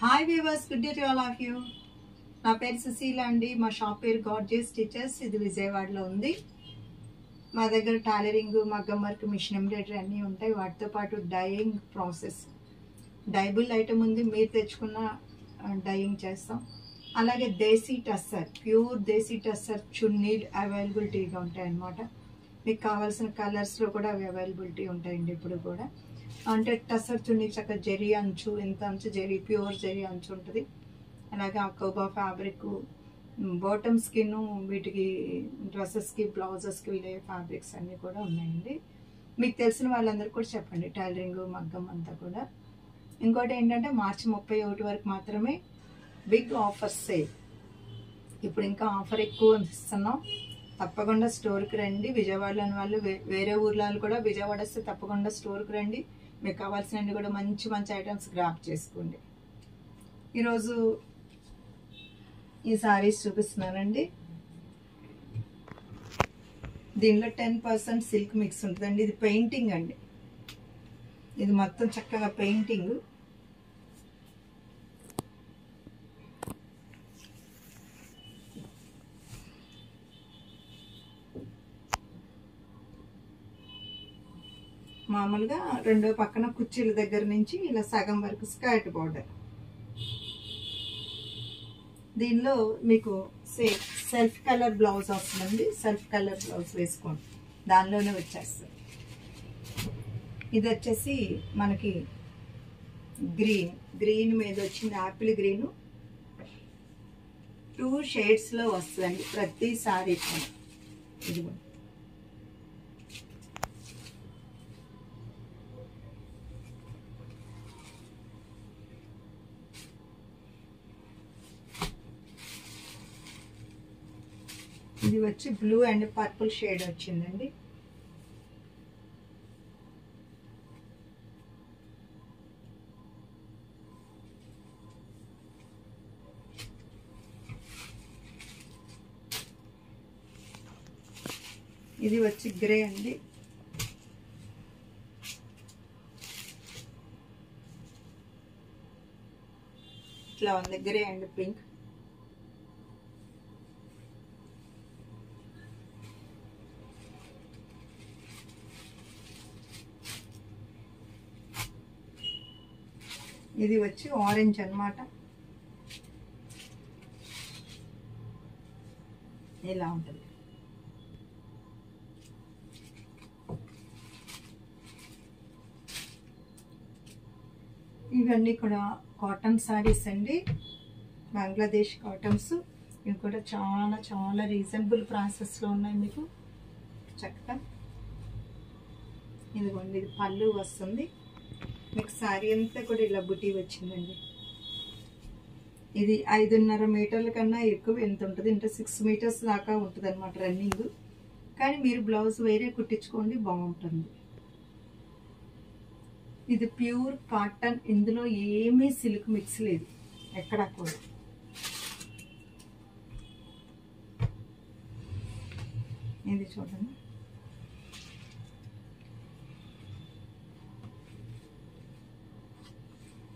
Hi viewers, good day to all of you. నా పేరు సుశీల అండి. మా షాప్ పేరు గార్జియస్ స్టిచెస్. ఇది విజయవాడలో ఉంది. మా దగ్గర టైలరింగ్, మగ్గం వర్క్, మిషన్ ఎంబ్రాయిడరీ అన్నీ ఉంటాయి. వాటితో పాటు డైయింగ్ ప్రాసెస్, డైబుల్ ఐటమ్ ఉంది. మీరు తెచ్చుకున్న డైయింగ్ చేస్తాం. అలాగే దేశీ టస్సర్, ప్యూర్ దేశీ టస్సర్ చున్నీలు అవైలబిలిటీగా ఉంటాయి అన్నమాట. మీకు కావాల్సిన కలర్స్లో కూడా అవి అవైలబిలిటీ ఉంటాయండి. ఇప్పుడు కూడా అంటే టస్సర్ చున్నీ చక్కగా జరీ అంచు, ఎంత అంచు జరీ, ప్యూర్ జరీ అంచు ఉంటుంది. అలాగే అకోబా ఫ్యాబ్రిక్, బాటమ్ స్కిన్, వీటికి డ్రెస్సెస్కి, బ్లౌజెస్కి వెళ్ళే ఫ్యాబ్రిక్స్ అన్నీ కూడా ఉన్నాయండి. మీకు తెలిసిన వాళ్ళందరూ కూడా చెప్పండి, టైలరింగ్, మగ్గం అంతా కూడా. ఇంకోటి ఏంటంటే మార్చి 31 వరకు మాత్రమే బిగ్ ఆఫర్ సేల్. ఇప్పుడు ఇంకా ఆఫర్ ఎక్కువ ఇస్తున్నాం. తప్పకుండా స్టోర్కి రండి. విజయవాడలోని వాళ్ళు, వేరే ఊర్లో కూడా విజయవాడ వస్తే తప్పకుండా స్టోర్కి రండి. మీకు కావాల్సినవి కూడా మంచి మంచి ఐటమ్స్ గ్రాప్ చేసుకోండి. ఈరోజు ఈ సారీస్ చూపిస్తున్నానండి. దీనిలో 10% సిల్క్ మిక్స్ ఉంటుందండి. ఇది పెయింటింగ్ అండి. ఇది మొత్తం చక్కగా పెయింటింగ్. మామూలుగా రెండో పక్కన కుర్చీల దగ్గర నుంచి ఇలా సగం వరకు స్కర్ట్ బార్డర్. దీనిలో మీకు సెల్ఫ్ కలర్ బ్లౌజ్ వస్తుందండి. సెల్ఫ్ కలర్ బ్లౌజ్ వేసుకోండి, దానిలోనే వచ్చేస్తుంది. ఇది వచ్చేసి మనకి గ్రీన్ మీద వచ్చింది, యాపిల్ గ్రీన్. 2 షేడ్స్లో వస్తుందండి ప్రతి సారీ. ఇదిగో ఇది వచ్చి బ్లూ అండ్ పర్పుల్ షేడ్ వచ్చిందండి. ఇది వచ్చి గ్రే అండి. ఇట్లా ఉంది, గ్రే అండ్ పింక్. ఇది వచ్చి ఆరెంజ్ అన్నమాట. ఇలా ఉంటుంది. ఇవన్నీ కూడా కాటన్ సారీస్ అండి, బంగ్లాదేశ్ కాటన్స్. ఇవి కూడా చాలా చాలా రీజనబుల్ ప్రాసెస్లో ఉన్నాయి మీకు చక్కగా. ఇదిగోండి, ఇది పళ్ళు వస్తుంది. మీకు శారీ అంతా కూడా ఇలా బుటీ వచ్చిందండి. ఇది 5.5 మీటర్ల కన్నా ఎక్కువ ఎంత ఉంటుంది అంటే 6 మీటర్స్ దాకా ఉంటుంది అనమాట రన్నింగ్. కానీ మీరు బ్లౌజ్ వేరే కుట్టించుకోండి, బాగుంటుంది. ఇది ప్యూర్ కాటన్. ఇందులో ఏమీ సిల్క్ మిక్స్ లేదు ఎక్కడా కూడా. ఇది చూడండి,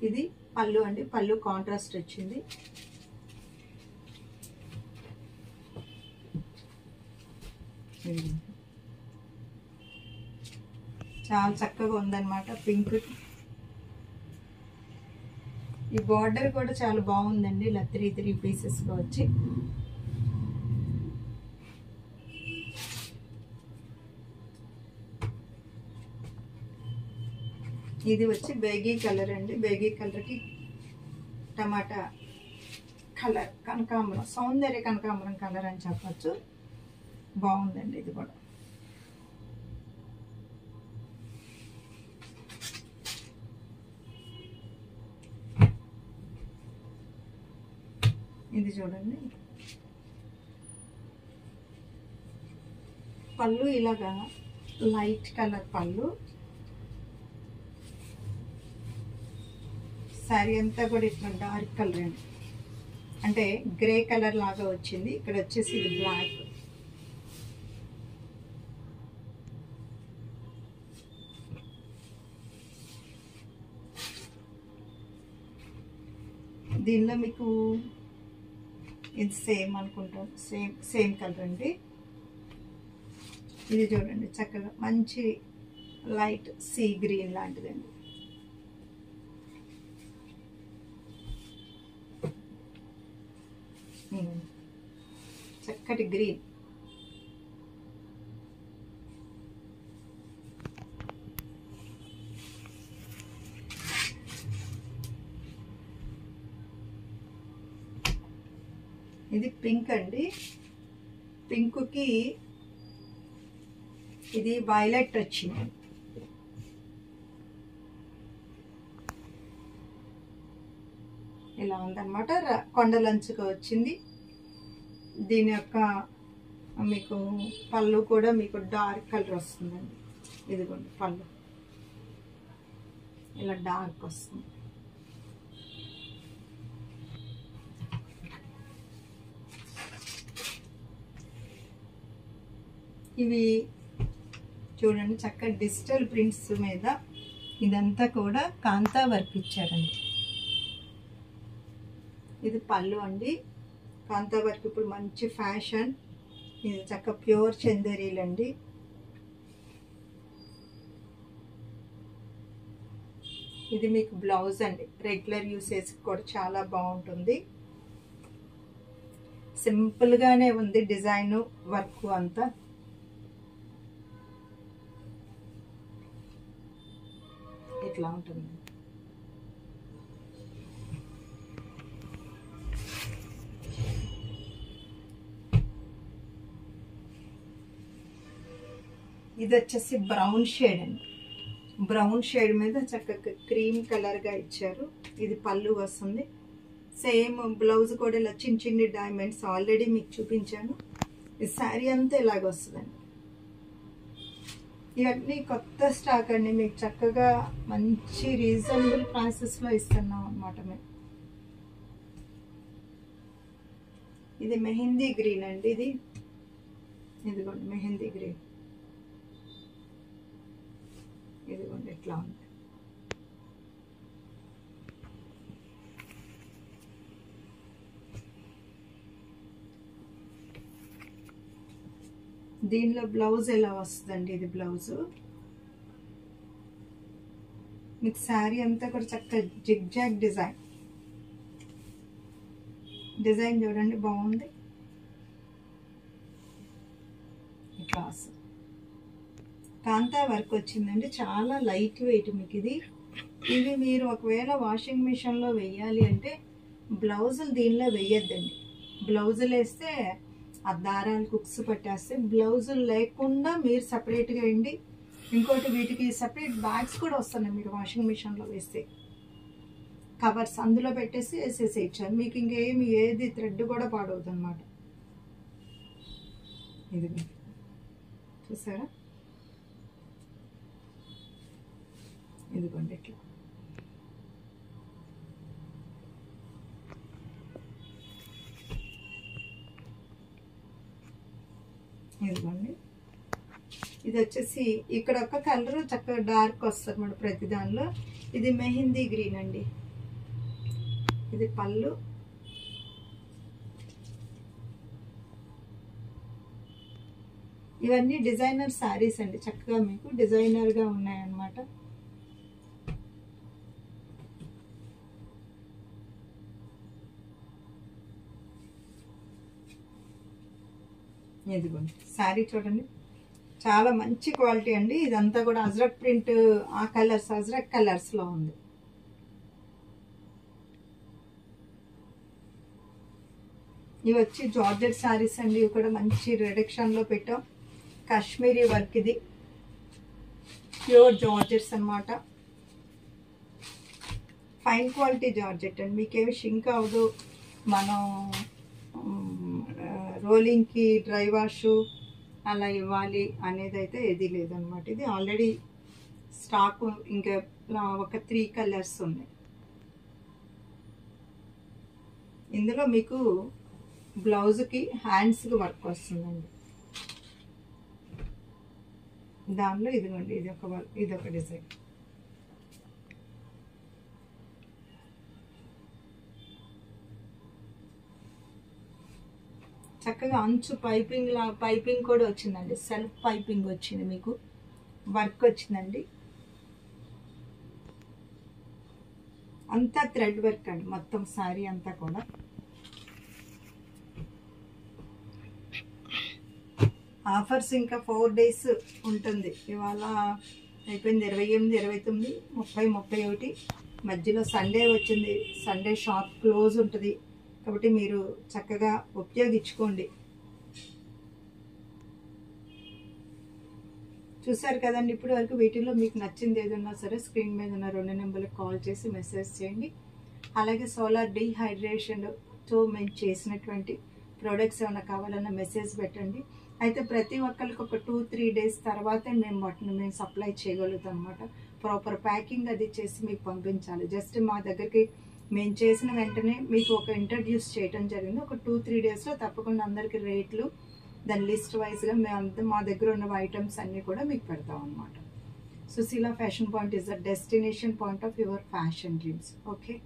ఇది పళ్ళు అండి. పళ్ళు కాంట్రాస్ట్ వచ్చింది. చాలా చక్కగా ఉందన్నమాట, పింక్. ఈ బార్డర్ కూడా చాలా బాగుందండి, ఇలా 3 పీసెస్గా వచ్చి. ఇది వచ్చి బేగీ కలర్ అండి. బేగీ కలర్కి టమాటా కలర్, కనకాంబరం, సౌందర్య కనకాంబరం కలర్ అని చెప్పచ్చు. బాగుందండి ఇది కూడా. ఇది చూడండి, పళ్ళు ఇలాగా లైట్ కలర్ పళ్ళు. శారీ అంతా కూడా ఇట్లా డార్క్ కలర్ అండి, అంటే గ్రే కలర్ లాగా వచ్చింది. ఇక్కడ వచ్చేసి ఇది బ్లాక్. దీనిలో మీకు ఇది సేమ్ అనుకుంటాను, సేమ్ కలర్ అండి. ఇది చూడండి చక్కగా మంచి లైట్ సీ గ్రీన్ లాంటిదండి. చక్కటి గ్రీన్. ఇది పింక్ అండి. పింక్కి ఇది వైలెట్ వచ్చింది. ఇలా ఉందన్నమాట. కొండలంచుగా వచ్చింది. దీని యొక్క మీకు పళ్ళు కూడా మీకు డార్క్ కలర్ వస్తుందండి. ఇదిగోండి పళ్ళు ఇలా డార్క్ వస్తుంది. ఇవి చూడండి చక్కగా డిజిటల్ ప్రింట్స్ మీద ఇదంతా కూడా కాంతా వర్క్ ఇచ్చారండి. ఇది పళ్ళు అండి. కాంతా వర్క్ ఇప్పుడు మంచి ఫ్యాషన్. ఇది చక్క ప్యూర్ చందేరీలు అండి. ఇది మీకు బ్లౌజ్ అండి. రెగ్యులర్ యూసేజ్ కూడా చాలా బాగుంటుంది. సింపుల్గానే ఉంది డిజైన్ వర్క్ అంతా. ఇట్లా ఉంటుంది. ఇది వచ్చేసి బ్రౌన్ షేడ్ అండి. బ్రౌన్ షేడ్ మీద చక్కగా క్రీమ్ కలర్గా ఇచ్చారు. ఇది పళ్ళు వస్తుంది. సేమ్ బ్లౌజ్ కూడా ఇలా చిన్న చిన్న డైమండ్స్ ఆల్రెడీ మీకు చూపించాను. ఈ శారీ అంతా ఇలాగ వస్తుందండి. ఇవన్నీ కొత్త స్టాక్ అండి. మీకు చక్కగా మంచి రీజనబుల్ ప్రైసెస్లో ఇస్తున్నాం అన్నమాట మేము. ఇది మెహందీ గ్రీన్ అండి. ఇదిగోండి మెహందీ గ్రీన్. ఇదిగోండి ఎట్లా ఉంది. దీనిలో బ్లౌజ్ ఎలా వస్తుందండి. ఇది బ్లౌజ్ మీకు శారీ అంతా కూడా చక్కగా జిగ్జాగ్ డిజైన్ చూడండి బాగుంది. ఇట్లా వస్తుంది. కాంతా వర్క్ వచ్చిందండి. చాలా లైట్ వెయిట్ మీకు ఇది. ఇవి మీరు ఒకవేళ వాషింగ్ మిషన్లో వేయాలి అంటే బ్లౌజులు దీనిలో వేయద్దండి. బ్లౌజులు వేస్తే ఆ దారాలు కుక్స్ పట్టేస్తే బ్లౌజులు లేకుండా మీరు సపరేట్గా వేయండి. ఇంకోటి వీటికి సపరేట్ బ్యాగ్స్ కూడా వస్తున్నాయి. మీరు వాషింగ్ మిషన్లో వేస్తే కవర్స్ అందులో పెట్టేసి వేసేసేయచ్చు. మీకు ఇంకేమి ఏది థ్రెడ్ కూడా పాడవుతుంది అన్నమాట. ఇది చూసారా. ఇదిగోండి ఇట్లా. ఇదిగోండి. ఇది వచ్చేసి ఇక్కడ ఒక కలర్ చక్కగా డార్క్ వస్తుంది అన్నమాట ప్రతి దానిలో. ఇది మెహందీ గ్రీన్ అండి. ఇది పళ్ళు. ఇవన్నీ డిజైనర్ శారీస్ అండి. చక్కగా మీకు డిజైనర్గా ఉన్నాయన్నమాట. ఇదిగోండి శారీ చూడండి చాలా మంచి క్వాలిటీ అండి. ఇదంతా కూడా అజ్రక్ ప్రింట్, ఆ కలర్స్ అజ్రక్ కలర్స్లో ఉంది. ఇవి వచ్చి జార్జెట్ శారీస్ అండి. ఇవి కూడా మంచి రిడక్షన్లో పెట్టాం. కాశ్మీరీ వర్క్. ఇది ప్యూర్ జార్జెట్స్ అన్నమాట. ఫైన్ క్వాలిటీ జార్జెట్ అండి. మీకేమి షింక్ అవ్వదు. మనం రోలింగ్కి డ్రై వాష్ అలా ఇవ్వాలి అనేది అయితే ఏది లేదనమాట. ఇది ఆల్రెడీ స్టాక్ ఇంకా ఒక 3 కలర్స్ ఉన్నాయి. ఇందులో మీకు బ్లౌజ్కి హ్యాండ్స్కి వర్క్ వస్తుందండి. దానిలో ఇదిగోండి ఇదొక డిజైన్. చక్కగా అంచు పైపింగ్ కూడా వచ్చిందండి, సెల్ఫ్ పైపింగ్ వచ్చింది, మీకు వర్క్ వచ్చిందండి, అంతా థ్రెడ్ వర్క్ అండి మొత్తం శారీ అంతా కూడా. ఆఫర్స్ ఇంకా 4 days ఉంటుంది. ఇవాళ అయిపోయింది 28, 29, 30, 31. మధ్యలో సండే వచ్చింది, సండే షాప్ క్లోజ్ ఉంటుంది కాబట్టి మీరు చక్కగా ఉపయోగించుకోండి. చూసారు కదండి ఇప్పటి వరకు. వీటిలో మీకు నచ్చింది ఏదన్నా సరే స్క్రీన్ మీద ఉన్న 2 నెంబర్లకు కాల్ చేసి మెసేజ్ చేయండి. అలాగే సోలార్ డీహైడ్రేషన్తో మేము చేసినటువంటి ప్రోడక్ట్స్ ఏమైనా కావాలన్నా మెసేజ్ పెట్టండి. అయితే ప్రతి ఒక్కరికి ఒక 2-3 days తర్వాతే మేము వాటిని సప్లై చేయగలుగుతాం అనమాట. ప్రాపర్ ప్యాకింగ్ అది చేసి మీకు పంపించాలి. జస్ట్ మా దగ్గరికి మేము చేసిన వెంటనే మీకు ఒక ఇంట్రడ్యూస్ చేయడం జరిగింది. ఒక 2-3 daysలో తప్పకుండా అందరికీ రేట్లు దాని లిస్ట్ వైజ్గా మా దగ్గర ఉన్న ఐటమ్స్ అన్నీ కూడా మీకు పెడతాం అనమాట. Sushila fashion point is the destination point of your fashion dreams. Okay.